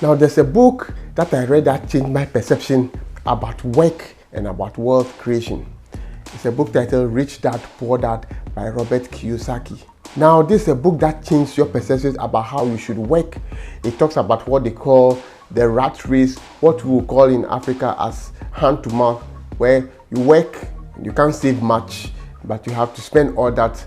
Now, there's a book that I read that changed my perception about work and about wealth creation. It's a book titled Rich Dad, Poor Dad by Robert Kiyosaki. Now, this is a book that changed your perceptions about how you should work. It talks about what they call the rat race, what we will call in Africa as hand to mouth, where you work, you can't save much, but you have to spend all that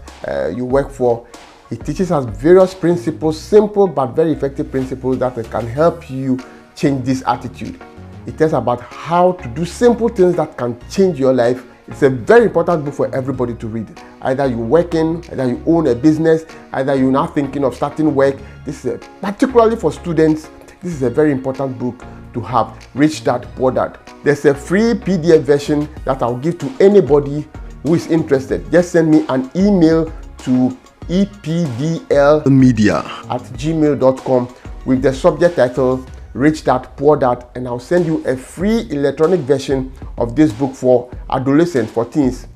you work for. It teaches us various principles, simple but very effective principles that can help you change this attitude. It tells about how to do simple things that can change your life. It's a very important book for everybody to read. Either you're working, either you own a business, either you're now thinking of starting work. This is particularly for students. This is a very important book to have. Rich Dad, Poor Dad. There's a free PDF version that I'll give to anybody who is interested. Just send me an email to epdlmedia@gmail.com with the subject title Rich Dad, Poor Dad, and I'll send you a free electronic version of this book for adolescents, for teens.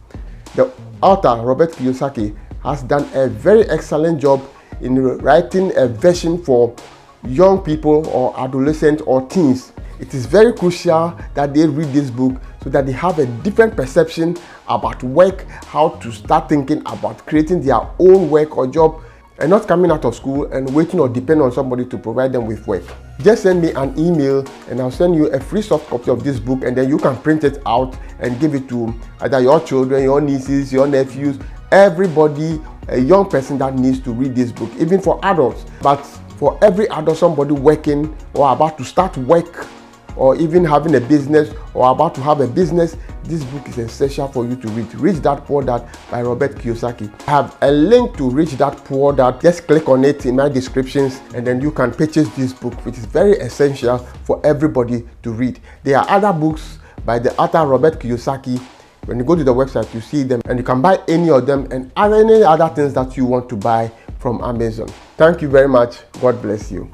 The author, Robert Kiyosaki, has done a very excellent job in writing a version for young people or adolescents or teens. It is very crucial that they read this book so that they have a different perception about work, how to start thinking about creating their own work or job, and not coming out of school and waiting or depend on somebody to provide them with work. Just send me an email and I'll send you a free soft copy of this book, and then you can print it out and give it to either your children, your nieces, your nephews, everybody, a young person that needs to read this book, even for adults. But for every adult, somebody working or about to start work, or even having a business or about to have a business, this book is essential for you to read. Rich Dad, Poor Dad by Robert Kiyosaki. I have a link to Rich Dad, Poor Dad. Just click on it in my descriptions and then you can purchase this book, which is very essential for everybody to read. There are other books by the author Robert Kiyosaki. When you go to the website, you see them and you can buy any of them and any other things that you want to buy from Amazon. Thank you very much. God bless you.